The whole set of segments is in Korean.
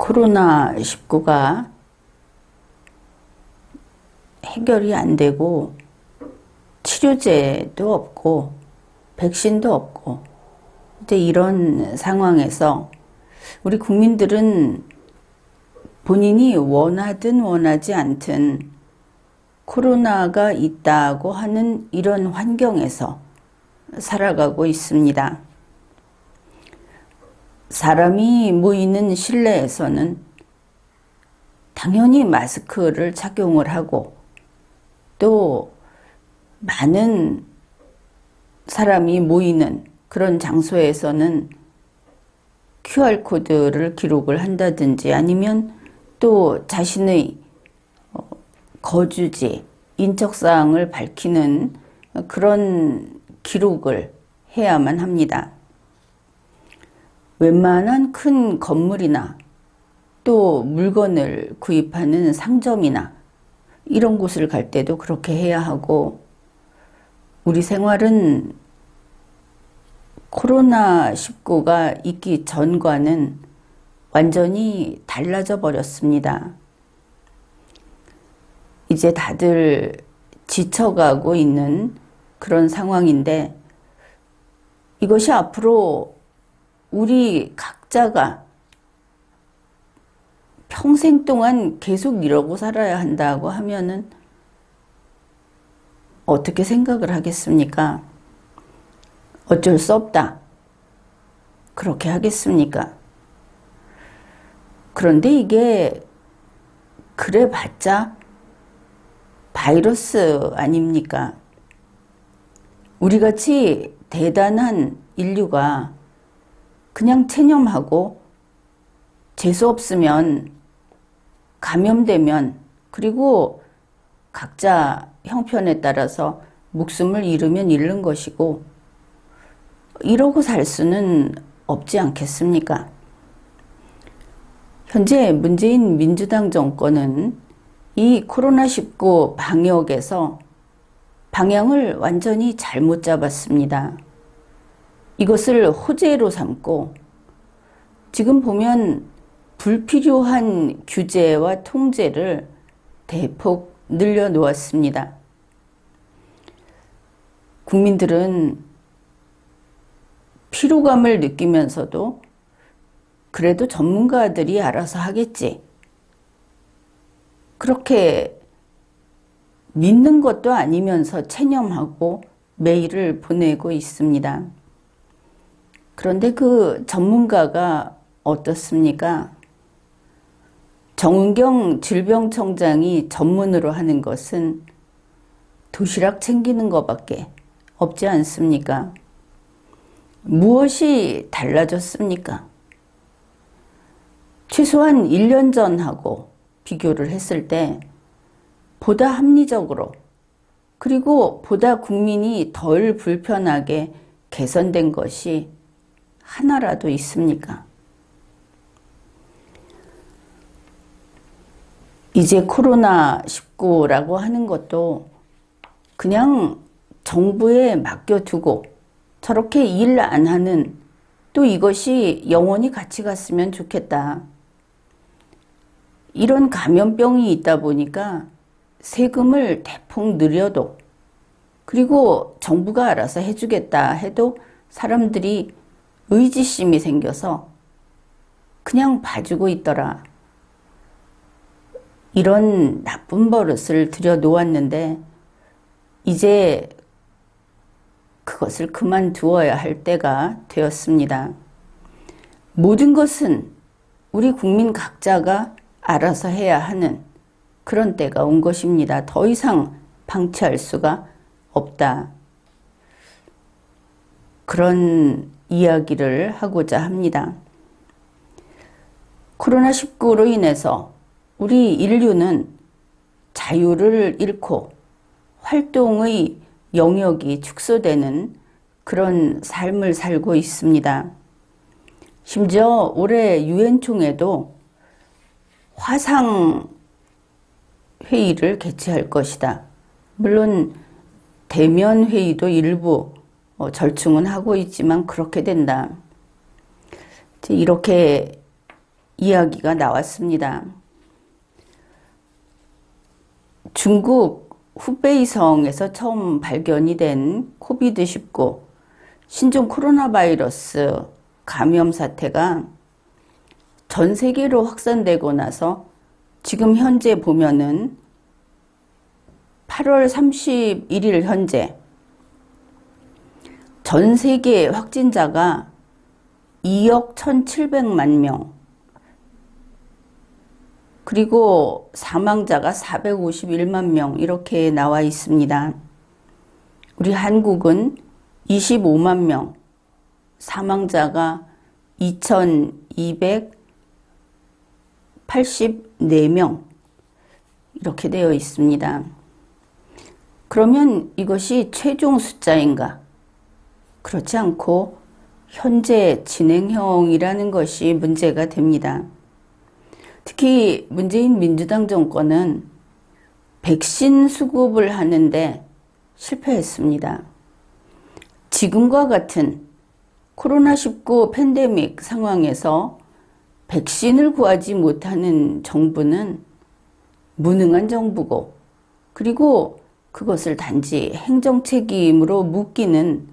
코로나19가 해결이 안 되고 치료제도 없고 백신도 없고 이제 이런 상황에서 우리 국민들은 본인이 원하든 원하지 않든 코로나가 있다고 하는 이런 환경에서 살아가고 있습니다. 사람이 모이는 실내에서는 당연히 마스크를 착용을 하고 또 많은 사람이 모이는 그런 장소에서는 QR코드를 기록을 한다든지 아니면 또 자신의 거주지, 인적사항을 밝히는 그런 기록을 해야만 합니다. 웬만한 큰 건물이나 또 물건을 구입하는 상점이나 이런 곳을 갈 때도 그렇게 해야 하고 우리 생활은 코로나19가 있기 전과는 완전히 달라져 버렸습니다. 이제 다들 지쳐가고 있는 그런 상황인데 이것이 앞으로 우리 각자가 평생 동안 계속 이러고 살아야 한다고 하면은 어떻게 생각을 하겠습니까? 어쩔 수 없다. 그렇게 하겠습니까? 그런데 이게 그래봤자 바이러스 아닙니까? 우리같이 대단한 인류가 그냥 체념하고 재수 없으면 감염되면 그리고 각자 형편에 따라서 목숨을 잃으면 잃는 것이고 이러고 살 수는 없지 않겠습니까? 현재 문재인 민주당 정권은 이 코로나19 방역에서 방향을 완전히 잘못 잡았습니다. 이것을 호재로 삼고 지금 보면 불필요한 규제와 통제를 대폭 늘려놓았습니다. 국민들은 피로감을 느끼면서도 그래도 전문가들이 알아서 하겠지. 그렇게 믿는 것도 아니면서 체념하고 메일을 보내고 있습니다. 그런데 그 전문가가 어떻습니까? 정은경 질병청장이 전문으로 하는 것은 도시락 챙기는 것밖에 없지 않습니까? 무엇이 달라졌습니까? 최소한 1년 전하고 비교를 했을 때 보다 합리적으로 그리고 보다 국민이 덜 불편하게 개선된 것이 하나라도 있습니까? 이제 코로나19라고 하는 것도 그냥 정부에 맡겨두고 저렇게 일 안 하는 또 이것이 영원히 같이 갔으면 좋겠다. 이런 감염병이 있다 보니까 세금을 대폭 늘려도 그리고 정부가 알아서 해주겠다 해도 사람들이 의지심이 생겨서 그냥 봐주고 있더라. 이런 나쁜 버릇을 들여놓았는데 이제 그것을 그만두어야 할 때가 되었습니다. 모든 것은 우리 국민 각자가 알아서 해야 하는 그런 때가 온 것입니다. 더 이상 방치할 수가 없다. 그런 이야기를 하고자 합니다. 코로나19로 인해서 우리 인류는 자유를 잃고 활동의 영역이 축소되는 그런 삶을 살고 있습니다. 심지어 올해 유엔 총회도 화상 회의를 개최할 것이다. 물론 대면 회의도 일부 절충은 하고 있지만 그렇게 된다. 이렇게 이야기가 나왔습니다. 중국 후베이성에서 처음 발견이 된 코비드-19 신종 코로나 바이러스 감염 사태가 전 세계로 확산되고 나서 지금 현재 보면은 8월 31일 현재 전 세계 확진자가 2억 1,700만 명, 그리고 사망자가 451만 명 이렇게 나와 있습니다. 우리 한국은 25만 명, 사망자가 2,284명 이렇게 되어 있습니다. 그러면 이것이 최종 숫자인가? 그렇지 않고 현재 진행형이라는 것이 문제가 됩니다. 특히 문재인 민주당 정권은 백신 수급을 하는데 실패했습니다. 지금과 같은 코로나19 팬데믹 상황에서 백신을 구하지 못하는 정부는 무능한 정부고, 그리고 그것을 단지 행정 책임으로 묶기는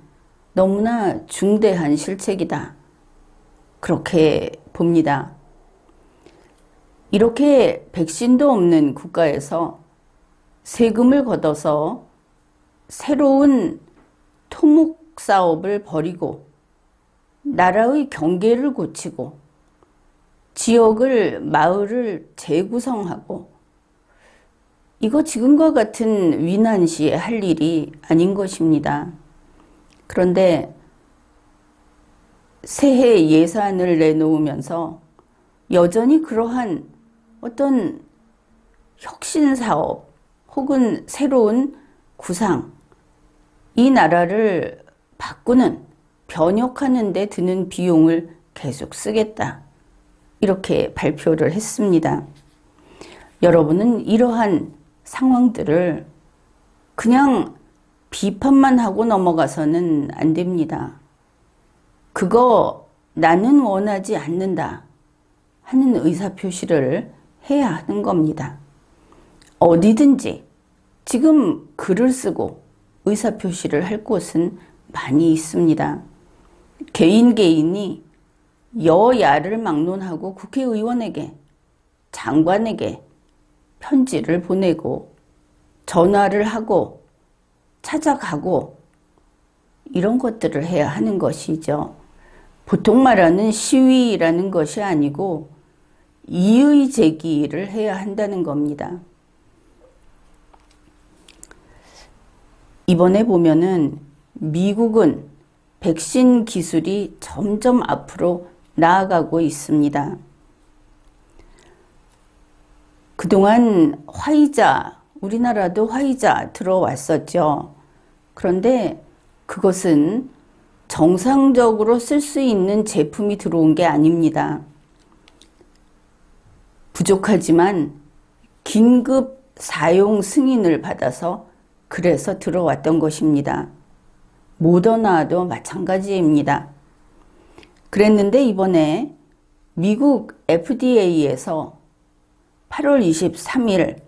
너무나 중대한 실책이다. 그렇게 봅니다. 이렇게 백신도 없는 국가에서 세금을 걷어서 새로운 토목 사업을 벌이고 나라의 경계를 고치고 지역을, 마을을 재구성하고, 이거 지금과 같은 위난 시에 할 일이 아닌 것입니다. 그런데 새해 예산을 내놓으면서 여전히 그러한 어떤 혁신 사업 혹은 새로운 구상, 이 나라를 바꾸는, 변혁하는 데 드는 비용을 계속 쓰겠다, 이렇게 발표를 했습니다. 여러분은 이러한 상황들을 그냥 비판만 하고 넘어가서는 안 됩니다. 그거 나는 원하지 않는다 하는 의사표시를 해야 하는 겁니다. 어디든지 지금 글을 쓰고 의사표시를 할 곳은 많이 있습니다. 개인이 여야를 막론하고 국회의원에게, 장관에게 편지를 보내고 전화를 하고 찾아가고 이런 것들을 해야 하는 것이죠. 보통 말하는 시위라는 것이 아니고 이의 제기를 해야 한다는 겁니다. 이번에 보면은 미국은 백신 기술이 점점 앞으로 나아가고 있습니다. 그동안 화이자, 우리나라도 화이자 들어왔었죠. 그런데 그것은 정상적으로 쓸 수 있는 제품이 들어온 게 아닙니다. 부족하지만 긴급 사용 승인을 받아서 그래서 들어왔던 것입니다. 모더나도 마찬가지입니다. 그랬는데 이번에 미국 FDA에서 8월 23일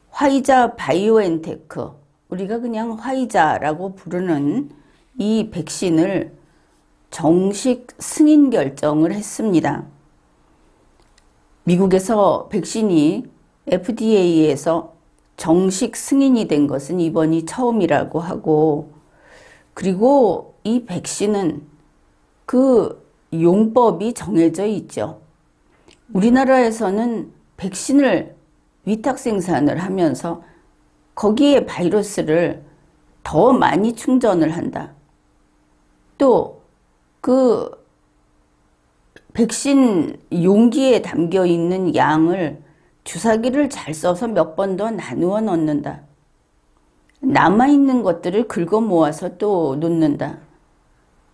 화이자 바이오엔테크, 우리가 그냥 화이자라고 부르는 이 백신을 정식 승인 결정을 했습니다. 미국에서 백신이 FDA에서 정식 승인이 된 것은 이번이 처음이라고 하고, 그리고 이 백신은 그 용법이 정해져 있죠. 우리나라에서는 백신을 위탁 생산을 하면서 거기에 바이러스를 더 많이 충전을 한다. 또 그 백신 용기에 담겨 있는 양을 주사기를 잘 써서 몇 번 더 나누어 넣는다. 남아있는 것들을 긁어 모아서 또 놓는다.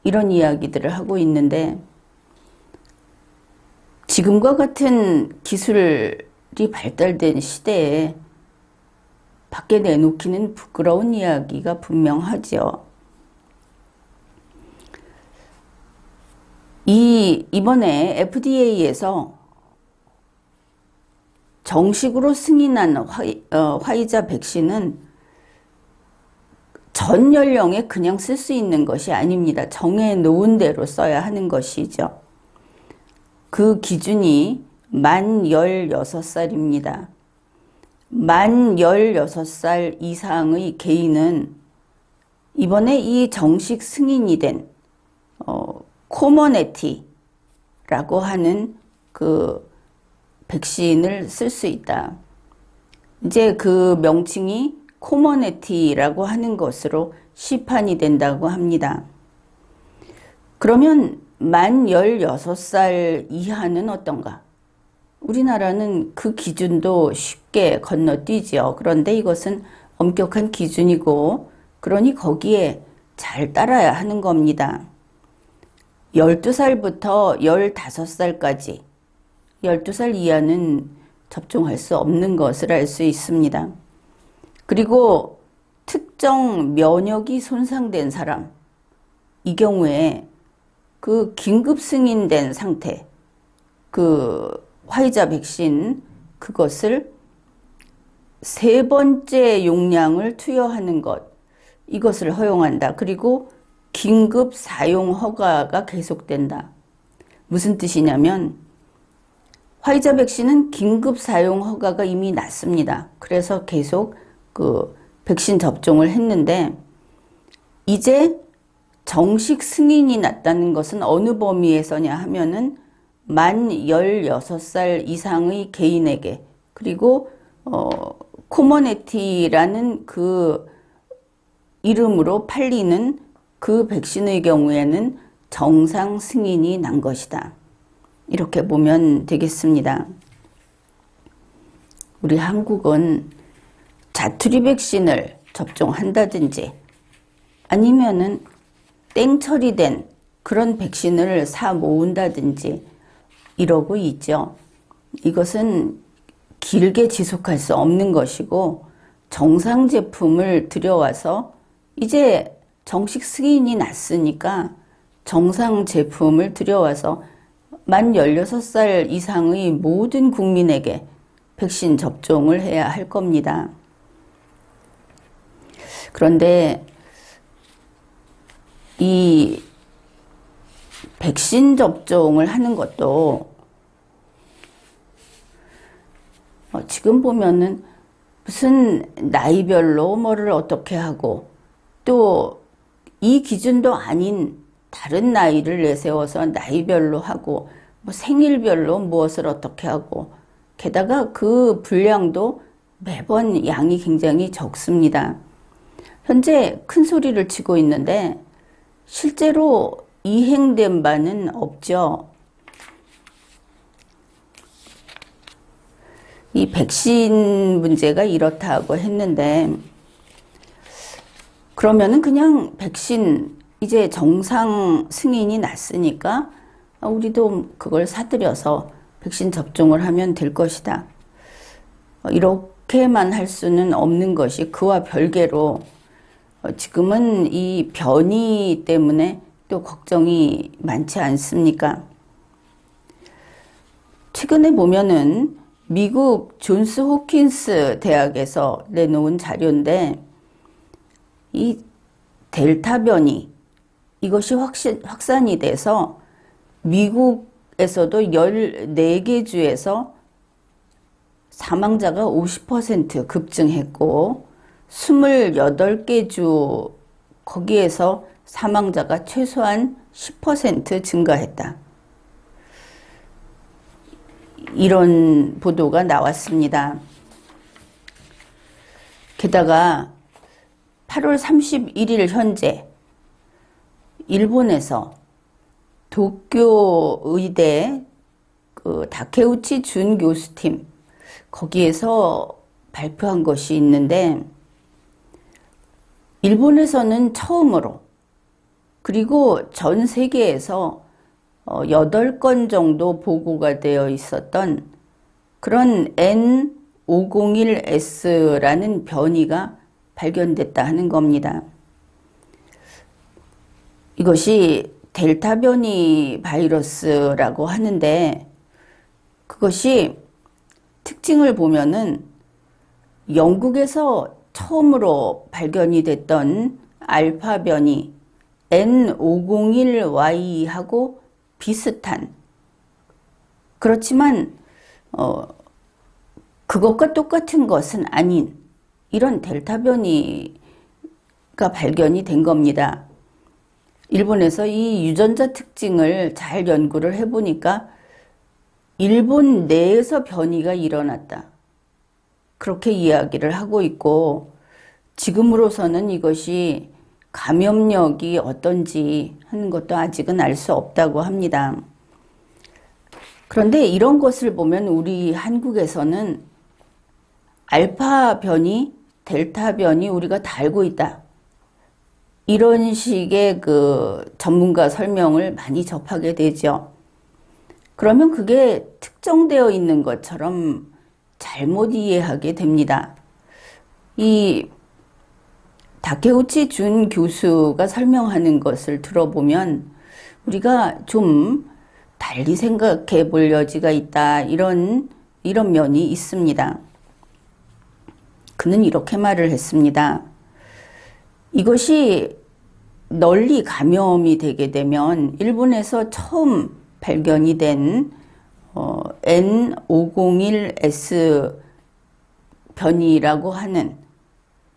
이런 이야기들을 하고 있는데, 지금과 같은 기술이 발달된 시대에 밖에 내놓기는 부끄러운 이야기가 분명하죠. 이번에 FDA에서 정식으로 승인한 화이자 백신은 전 연령에 그냥 쓸 수 있는 것이 아닙니다. 정해놓은 대로 써야 하는 것이죠. 그 기준이 만 16살입니다. 만 16살 이상의 개인은 이번에 이 정식 승인이 된 코머네티라고 하는 그 백신을 쓸 수 있다. 이제 그 명칭이 코머네티라고 하는 것으로 시판이 된다고 합니다. 그러면 만 16살 이하는 어떤가? 우리나라는 그 기준도 쉽게 건너뛰죠. 그런데 이것은 엄격한 기준이고, 그러니 거기에 잘 따라야 하는 겁니다. 12살부터 15살까지 12살 이하는 접종할 수 없는 것을 알 수 있습니다. 그리고 특정 면역이 손상된 사람, 이 경우에 그 긴급 승인된 상태, 그 화이자 백신, 그것을 3번째 용량을 투여하는 것, 이것을 허용한다. 그리고 긴급 사용 허가가 계속된다. 무슨 뜻이냐면 화이자 백신은 긴급 사용 허가가 이미 났습니다. 그래서 계속 그 백신 접종을 했는데, 이제 정식 승인이 났다는 것은 어느 범위에서냐 하면은 만 16살 이상의 개인에게, 그리고 코머네티라는 그 이름으로 팔리는 그 백신의 경우에는 정상 승인이 난 것이다. 이렇게 보면 되겠습니다. 우리 한국은 자투리 백신을 접종한다든지 아니면은 땡 처리된 그런 백신을 사 모은다든지 이러고 있죠. 이것은 길게 지속할 수 없는 것이고, 정상 제품을 들여와서 이제 정식 승인이 났으니까 정상 제품을 들여와서 만 16살 이상의 모든 국민에게 백신 접종을 해야 할 겁니다. 그런데 이 백신 접종을 하는 것도 지금 보면은 무슨 나이별로 뭐를 어떻게 하고, 또 이 기준도 아닌 다른 나이를 내세워서 나이별로 하고, 뭐 생일별로 무엇을 어떻게 하고, 게다가 그 분량도 매번 양이 굉장히 적습니다. 현재 큰 소리를 치고 있는데 실제로 이행된 바는 없죠. 이 백신 문제가 이렇다고 했는데, 그러면은 그냥 백신 이제 정상 승인이 났으니까 우리도 그걸 사들여서 백신 접종을 하면 될 것이다. 이렇게만 할 수는 없는 것이, 그와 별개로 지금은 이 변이 때문에 또 걱정이 많지 않습니까? 최근에 보면은 미국 존스 홉킨스 대학에서 내놓은 자료인데, 이 델타 변이, 이것이 확산이 돼서 미국에서도 14개 주에서 사망자가 50% 급증했고, 28개 주 거기에서 사망자가 최소한 10% 증가했다. 이런 보도가 나왔습니다. 게다가 8월 31일 현재 일본에서 도쿄 의대 그 다케우치 준 교수팀, 거기에서 발표한 것이 있는데, 일본에서는 처음으로, 그리고 전 세계에서 8건 정도 보고가 되어 있었던 그런 N501S라는 변이가 발견됐다 하는 겁니다. 이것이 델타 변이 바이러스라고 하는데 그것이 특징을 보면은 영국에서 처음으로 발견이 됐던 알파 변이 N501Y하고 비슷한 그렇지만 그것과 똑같은 것은 아닌 이런 델타 변이가 발견이 된 겁니다. 일본에서 이 유전자 특징을 잘 연구를 해보니까 일본 내에서 변이가 일어났다. 그렇게 이야기를 하고 있고 지금으로서는 이것이 감염력이 어떤지 하는 것도 아직은 알 수 없다고 합니다. 그런데 이런 것을 보면 우리 한국에서는 알파 변이, 델타 변이 우리가 다 알고 있다. 이런 식의 그 전문가 설명을 많이 접하게 되죠. 그러면 그게 특정되어 있는 것처럼 잘못 이해하게 됩니다. 이 다케우치 준 교수가 설명하는 것을 들어보면 우리가 좀 달리 생각해 볼 여지가 있다. 이런 면이 있습니다. 그는 이렇게 말을 했습니다. 이것이 널리 감염이 되게 되면 일본에서 처음 발견이 된 N501S 변이라고 하는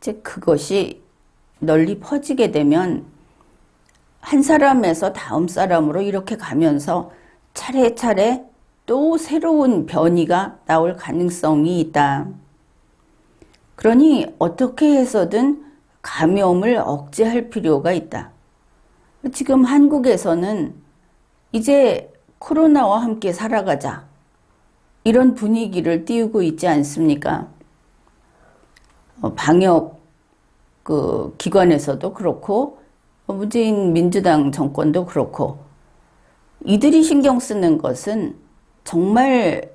즉 그것이 널리 퍼지게 되면 한 사람에서 다음 사람으로 이렇게 가면서 차례차례 또 새로운 변이가 나올 가능성이 있다. 그러니 어떻게 해서든 감염을 억제할 필요가 있다. 지금 한국에서는 이제 코로나와 함께 살아가자. 이런 분위기를 띄우고 있지 않습니까? 방역 기관에서도 그렇고 문재인 민주당 정권도 그렇고 이들이 신경 쓰는 것은 정말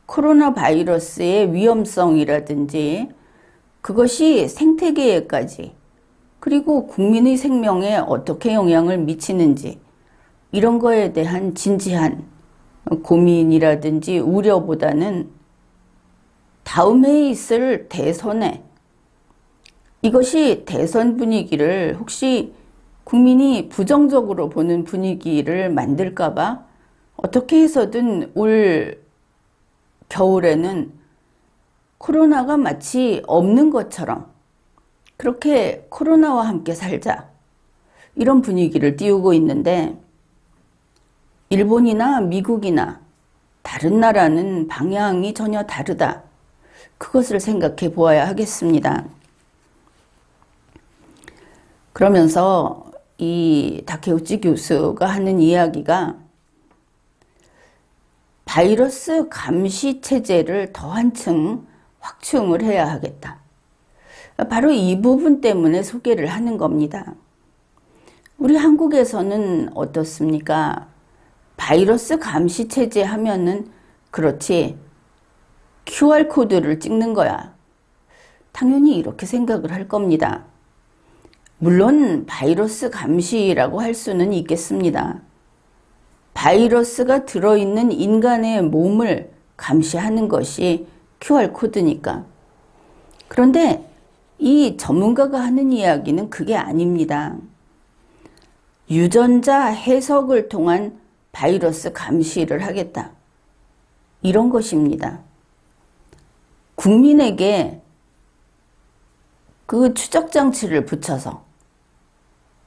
코로나 바이러스의 위험성이라든지 그것이 생태계에까지 그리고 국민의 생명에 어떻게 영향을 미치는지 이런 거에 대한 진지한 고민이라든지 우려보다는 다음 해에 있을 대선에 이것이 대선 분위기를 혹시 국민이 부정적으로 보는 분위기를 만들까봐 어떻게 해서든 올 겨울에는 코로나가 마치 없는 것처럼 그렇게 코로나와 함께 살자 이런 분위기를 띄우고 있는데 일본이나 미국이나 다른 나라는 방향이 전혀 다르다. 그것을 생각해 보아야 하겠습니다. 그러면서 이 다케우치 교수가 하는 이야기가 바이러스 감시 체제를 더 한층 확충을 해야 하겠다. 바로 이 부분 때문에 소개를 하는 겁니다. 우리 한국에서는 어떻습니까? 바이러스 감시 체제 하면은 그렇지 QR코드를 찍는 거야. 당연히 이렇게 생각을 할 겁니다. 물론 바이러스 감시라고 할 수는 있겠습니다. 바이러스가 들어있는 인간의 몸을 감시하는 것이 QR코드니까. 그런데 이 전문가가 하는 이야기는 그게 아닙니다. 유전자 해석을 통한 바이러스 감시를 하겠다. 이런 것입니다. 국민에게 그 추적장치를 붙여서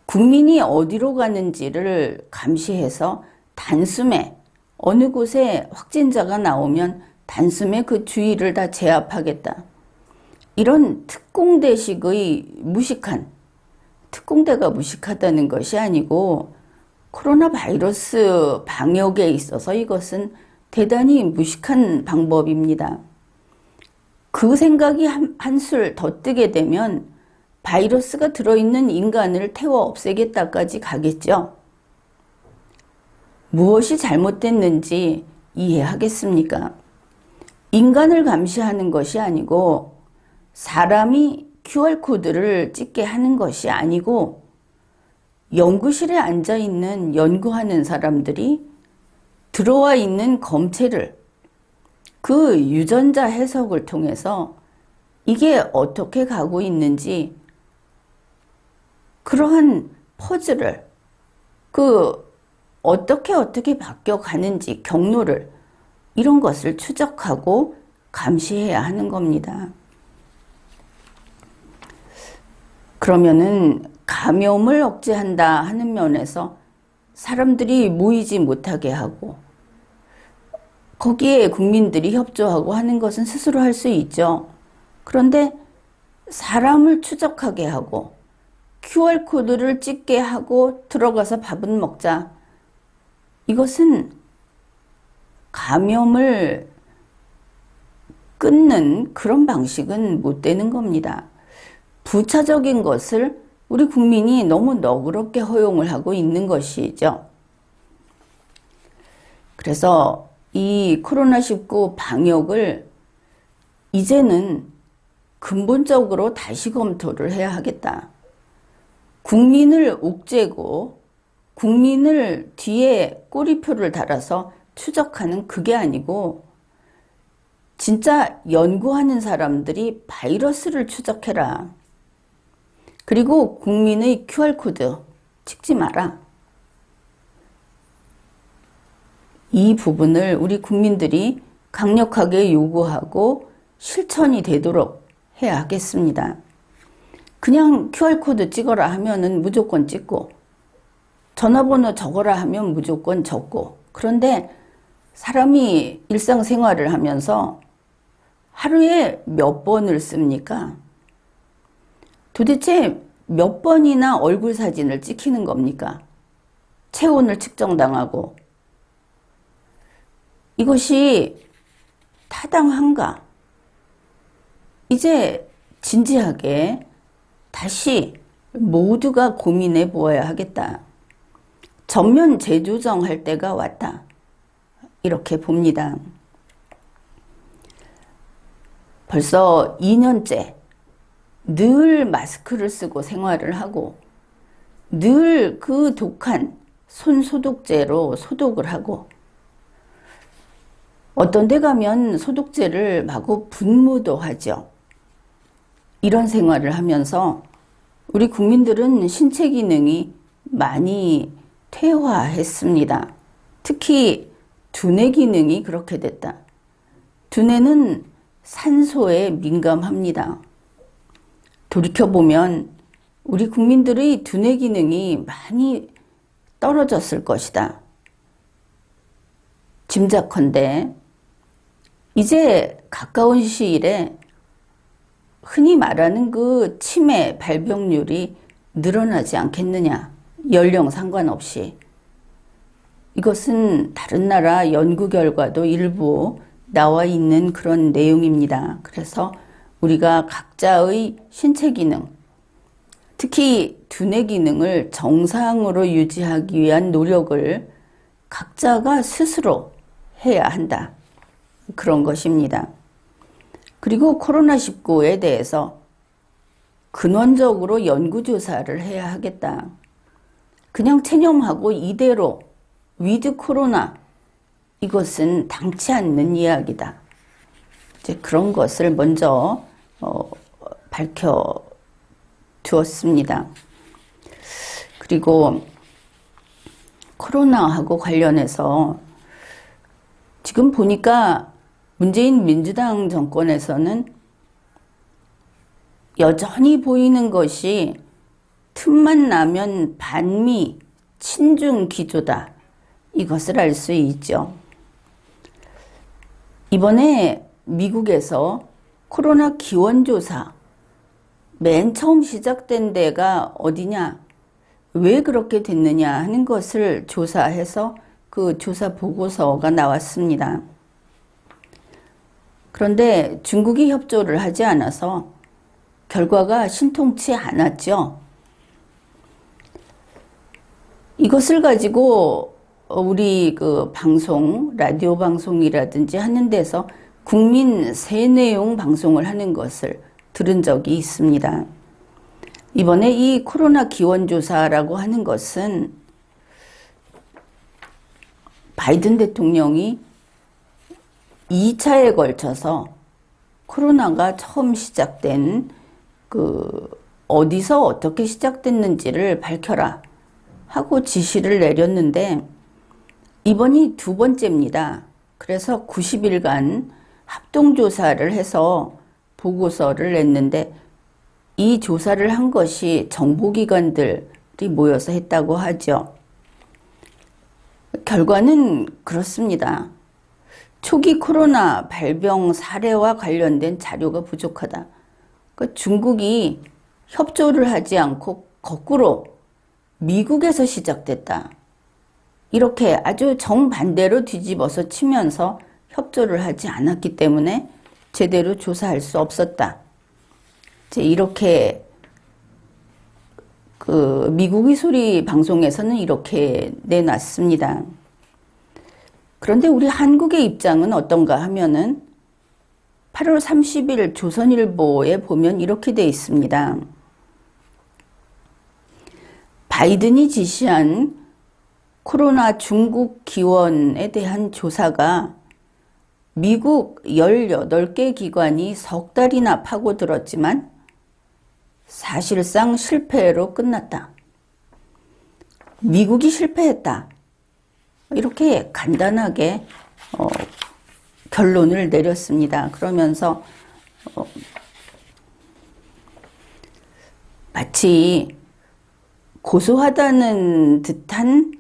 국민이 어디로 가는지를 감시해서 단숨에 어느 곳에 확진자가 나오면 단숨에 그 주위를 다 제압하겠다. 이런 특공대식의 무식한, 특공대가 무식하다는 것이 아니고 코로나 바이러스 방역에 있어서 이것은 대단히 무식한 방법입니다. 그 생각이 한술 더 뜨게 되면 바이러스가 들어있는 인간을 태워 없애겠다까지 가겠죠. 무엇이 잘못됐는지 이해하겠습니까? 인간을 감시하는 것이 아니고 사람이 QR코드를 찍게 하는 것이 아니고 연구실에 앉아 있는 연구하는 사람들이 들어와 있는 검체를 그 유전자 해석을 통해서 이게 어떻게 가고 있는지 그러한 퍼즐을 어떻게 바뀌어 가는지 경로를 이런 것을 추적하고 감시해야 하는 겁니다. 그러면은 감염을 억제한다 하는 면에서 사람들이 모이지 못하게 하고 거기에 국민들이 협조하고 하는 것은 스스로 할 수 있죠. 그런데 사람을 추적하게 하고 QR코드를 찍게 하고 들어가서 밥은 먹자. 이것은 감염을 끊는 그런 방식은 못 되는 겁니다. 부차적인 것을 우리 국민이 너무 너그럽게 허용을 하고 있는 것이죠. 그래서 이 코로나19 방역을 이제는 근본적으로 다시 검토를 해야 하겠다. 국민을 옥죄고 국민을 뒤에 꼬리표를 달아서 추적하는 그게 아니고 진짜 연구하는 사람들이 바이러스를 추적해라. 그리고 국민의 QR코드 찍지 마라. 이 부분을 우리 국민들이 강력하게 요구하고 실천이 되도록 해야 하겠습니다. 그냥 QR코드 찍어라 하면은 무조건 찍고 전화번호 적어라 하면 무조건 적고 그런데 사람이 일상생활을 하면서 하루에 몇 번을 씁니까? 도대체 몇 번이나 얼굴 사진을 찍히는 겁니까? 체온을 측정당하고 이것이 타당한가? 이제 진지하게 다시 모두가 고민해 보아야 하겠다. 전면 재조정할 때가 왔다. 이렇게 봅니다. 벌써 2년째 늘 마스크를 쓰고 생활을 하고 늘 그 독한 손소독제로 소독을 하고 어떤 데 가면 소독제를 마구 분무도 하죠. 이런 생활을 하면서 우리 국민들은 신체 기능이 많이 퇴화했습니다. 특히 두뇌 기능이 그렇게 됐다. 두뇌는 산소에 민감합니다. 돌이켜보면 우리 국민들의 두뇌 기능이 많이 떨어졌을 것이다. 짐작컨대 이제 가까운 시일에 흔히 말하는 그 치매 발병률이 늘어나지 않겠느냐. 연령 상관없이. 이것은 다른 나라 연구 결과도 일부 나와 있는 그런 내용입니다. 그래서 우리가 각자의 신체 기능, 특히 두뇌 기능을 정상으로 유지하기 위한 노력을 각자가 스스로 해야 한다. 그런 것입니다. 그리고 코로나19에 대해서 근원적으로 연구조사를 해야 하겠다. 그냥 체념하고 이대로 위드 코로나 이것은 당치 않는 이야기다. 이제 그런 것을 먼저 밝혀 두었습니다. 그리고 코로나하고 관련해서 지금 보니까 문재인 민주당 정권에서는 여전히 보이는 것이 틈만 나면 반미, 친중 기조다. 이것을 알 수 있죠. 이번에 미국에서 코로나 기원조사 맨 처음 시작된 데가 어디냐, 왜 그렇게 됐느냐 하는 것을 조사해서 그 조사 보고서가 나왔습니다. 그런데 중국이 협조를 하지 않아서 결과가 신통치 않았죠. 이것을 가지고 우리 그 방송, 라디오 방송이라든지 하는 데서 국민 세내용 방송을 하는 것을 들은 적이 있습니다. 이번에 이 코로나 기원조사라고 하는 것은 바이든 대통령이 2차에 걸쳐서 코로나가 처음 시작된 어디서 어떻게 시작됐는지를 밝혀라 하고 지시를 내렸는데 이번이 두 번째입니다. 그래서 90일간 합동조사를 해서 보고서를 냈는데 이 조사를 한 것이 정보기관들이 모여서 했다고 하죠. 결과는 그렇습니다. 초기 코로나 발병 사례와 관련된 자료가 부족하다. 중국이 협조를 하지 않고 거꾸로 미국에서 시작됐다. 이렇게 아주 정반대로 뒤집어서 치면서 협조를 하지 않았기 때문에 제대로 조사할 수 없었다. 이렇게 미국의 소리 방송에서는 이렇게 내놨습니다. 그런데 우리 한국의 입장은 어떤가 하면은 8월 30일 조선일보에 보면 이렇게 돼 있습니다. 바이든이 지시한 코로나 중국 기원에 대한 조사가 미국 18개 기관이 석 달이나 파고들었지만 사실상 실패로 끝났다. 미국이 실패했다. 이렇게 간단하게 결론을 내렸습니다. 그러면서 마치 고소하다는 듯한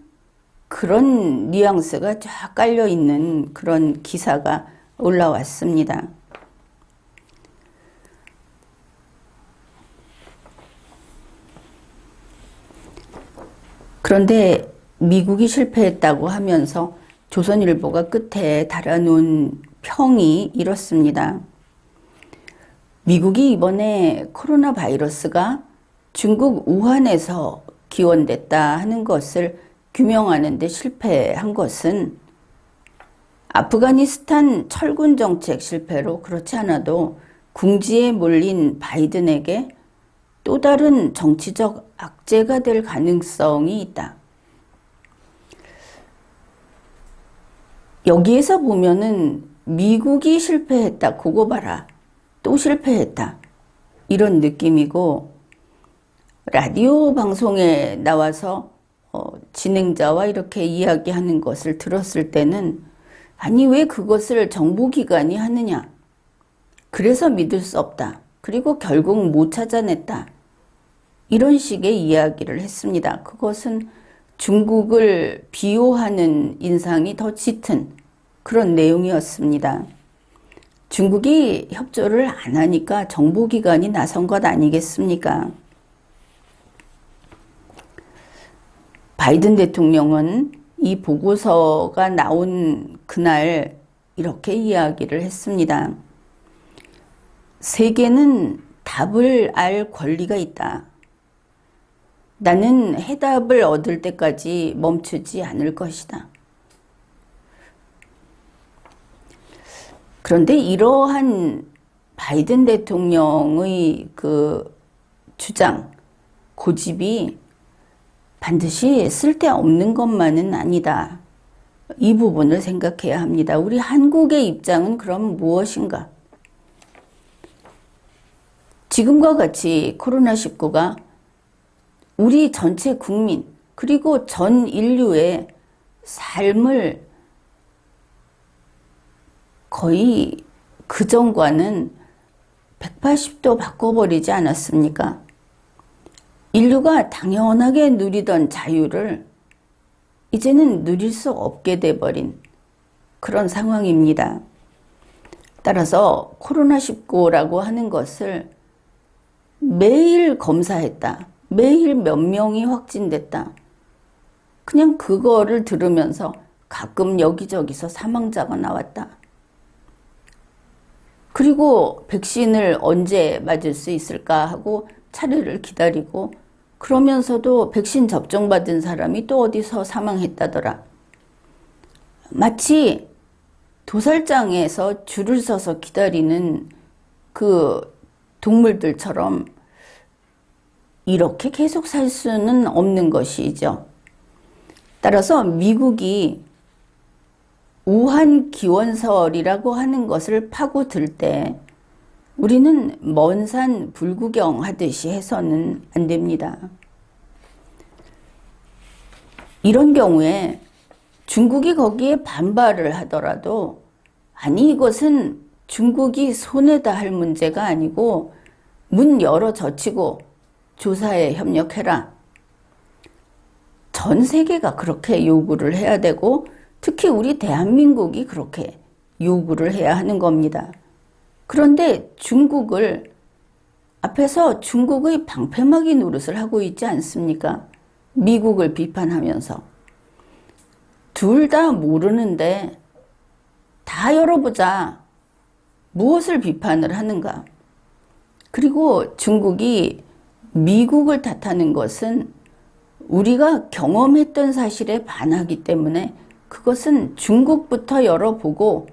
그런 뉘앙스가 쫙 깔려있는 그런 기사가 올라왔습니다. 그런데 미국이 실패했다고 하면서 조선일보가 끝에 달아놓은 평이 이렇습니다. 미국이 이번에 코로나 바이러스가 중국 우한에서 기원됐다 하는 것을 규명하는 데 실패한 것은 아프가니스탄 철군 정책 실패로 그렇지 않아도 궁지에 몰린 바이든에게 또 다른 정치적 악재가 될 가능성이 있다. 여기에서 보면은 미국이 실패했다. 그거 봐라. 또 실패했다. 이런 느낌이고 라디오 방송에 나와서 진행자와 이렇게 이야기하는 것을 들었을 때는 아니 왜 그것을 정보기관이 하느냐. 그래서 믿을 수 없다. 그리고 결국 못 찾아냈다. 이런 식의 이야기를 했습니다. 그것은 중국을 비호하는 인상이 더 짙은 그런 내용이었습니다. 중국이 협조를 안 하니까 정보기관이 나선 것 아니겠습니까? 바이든 대통령은 이 보고서가 나온 그날 이렇게 이야기를 했습니다. 세계는 답을 알 권리가 있다. 나는 해답을 얻을 때까지 멈추지 않을 것이다. 그런데 이러한 바이든 대통령의 주장, 고집이 반드시 쓸데없는 것만은 아니다. 이 부분을 생각해야 합니다. 우리 한국의 입장은 그럼 무엇인가? 지금과 같이 코로나19가 우리 전체 국민 그리고 전 인류의 삶을 거의 그전과는 180도 바꿔버리지 않았습니까? 인류가 당연하게 누리던 자유를 이제는 누릴 수 없게 돼버린 그런 상황입니다. 따라서 코로나19라고 하는 것을 매일 검사했다. 매일 몇 명이 확진됐다. 그냥 그거를 들으면서 가끔 여기저기서 사망자가 나왔다. 그리고 백신을 언제 맞을 수 있을까 하고 차례를 기다리고 그러면서도 백신 접종받은 사람이 또 어디서 사망했다더라. 마치 도살장에서 줄을 서서 기다리는 그 동물들처럼 이렇게 계속 살 수는 없는 것이죠. 따라서 미국이 우한 기원설이라고 하는 것을 파고들 때 우리는 먼 산 불구경 하듯이 해서는 안 됩니다. 이런 경우에 중국이 거기에 반발을 하더라도 아니 이것은 중국이 손해다 할 문제가 아니고 문 열어 젖히고 조사에 협력해라. 전 세계가 그렇게 요구를 해야 되고 특히 우리 대한민국이 그렇게 요구를 해야 하는 겁니다. 그런데 중국을 앞에서 중국의 방패막이 노릇을 하고 있지 않습니까? 미국을 비판하면서. 둘 다 모르는데 다 열어보자. 무엇을 비판을 하는가? 그리고 중국이 미국을 탓하는 것은 우리가 경험했던 사실에 반하기 때문에 그것은 중국부터 열어보고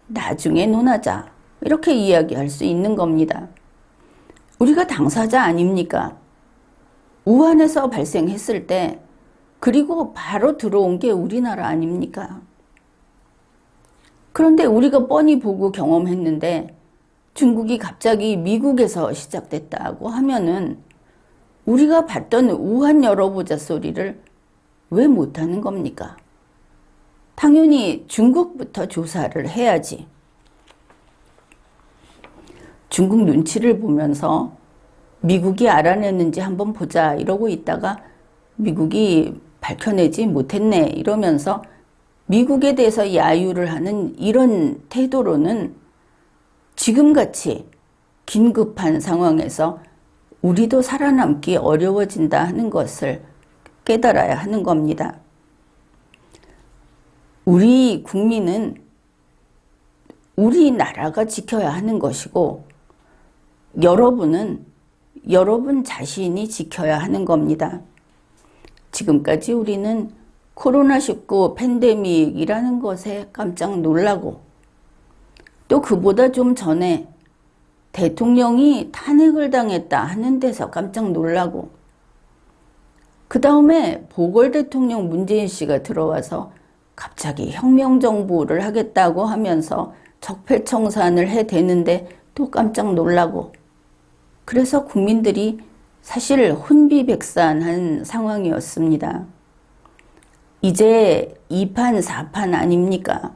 나중에 논하자. 이렇게 이야기할 수 있는 겁니다. 우리가 당사자 아닙니까? 우한에서 발생했을 때 그리고 바로 들어온 게 우리나라 아닙니까? 그런데 우리가 뻔히 보고 경험했는데 중국이 갑자기 미국에서 시작됐다고 하면은 우리가 봤던 우한 열어보자 소리를 왜 못하는 겁니까? 당연히 중국부터 조사를 해야지. 중국 눈치를 보면서 미국이 알아냈는지 한번 보자 이러고 있다가 미국이 밝혀내지 못했네 이러면서 미국에 대해서 야유를 하는 이런 태도로는 지금같이 긴급한 상황에서 우리도 살아남기 어려워진다 하는 것을 깨달아야 하는 겁니다. 우리 국민은 우리나라가 지켜야 하는 것이고 여러분은 여러분 자신이 지켜야 하는 겁니다. 지금까지 우리는 코로나19 팬데믹이라는 것에 깜짝 놀라고 또 그보다 좀 전에 대통령이 탄핵을 당했다 하는 데서 깜짝 놀라고 그 다음에 보궐 대통령 문재인 씨가 들어와서 갑자기 혁명정부를 하겠다고 하면서 적폐청산을 해대는데 또 깜짝 놀라고 그래서 국민들이 사실 혼비백산한 상황이었습니다. 이제 2판 4판 아닙니까?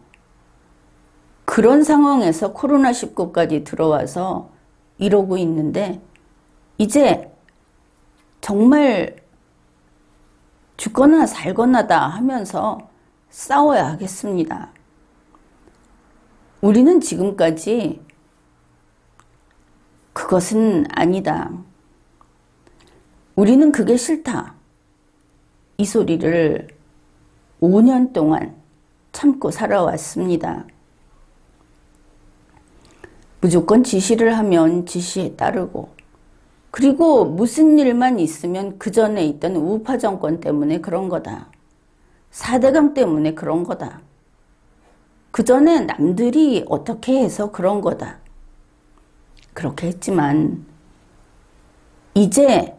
그런 상황에서 코로나19까지 들어와서 이러고 있는데 이제 정말 죽거나 살거나다 하면서 싸워야 하겠습니다. 우리는 지금까지 그것은 아니다. 우리는 그게 싫다. 이 소리를 5년 동안 참고 살아왔습니다. 무조건 지시를 하면 지시에 따르고 그리고 무슨 일만 있으면 그 전에 있던 우파 정권 때문에 그런 거다. 4대강 때문에 그런 거다. 그 전에 남들이 어떻게 해서 그런 거다. 그렇게 했지만 이제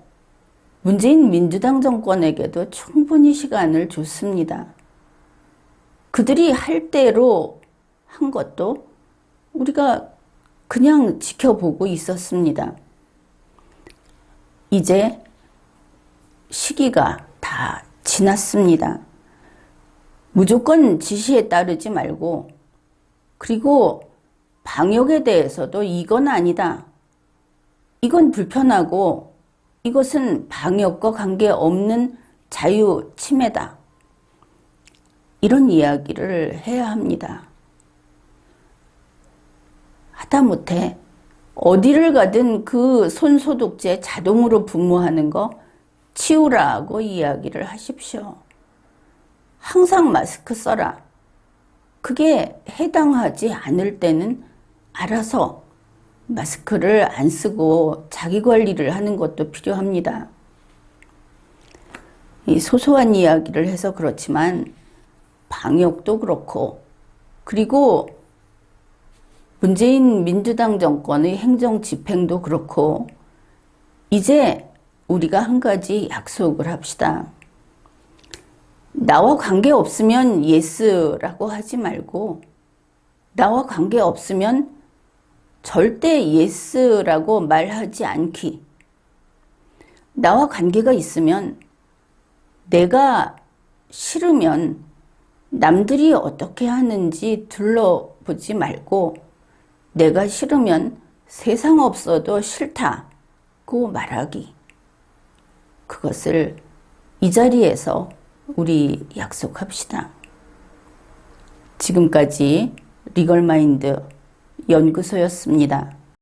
문재인 민주당 정권에게도 충분히 시간을 줬습니다. 그들이 할 대로 한 것도 우리가 그냥 지켜보고 있었습니다. 이제 시기가 다 지났습니다. 무조건 지시에 따르지 말고 그리고 방역에 대해서도 이건 아니다. 이건 불편하고 이것은 방역과 관계없는 자유 침해다. 이런 이야기를 해야 합니다. 하다못해 어디를 가든 그 손소독제 자동으로 분무하는 거 치우라고 이야기를 하십시오. 항상 마스크 써라. 그게 해당하지 않을 때는 알아서 마스크를 안 쓰고 자기 관리를 하는 것도 필요합니다. 이 소소한 이야기를 해서 그렇지만 방역도 그렇고 그리고 문재인 민주당 정권의 행정 집행도 그렇고 이제 우리가 한 가지 약속을 합시다. 나와 관계 없으면 예스라고 하지 말고, 나와 관계 없으면 절대 예스라고 말하지 않기. 나와 관계가 있으면 내가 싫으면 남들이 어떻게 하는지 둘러보지 말고, 내가 싫으면 세상 없어도 싫다고 말하기. 그것을 이 자리에서 우리 약속합시다. 지금까지 리걸마인드 연구소였습니다.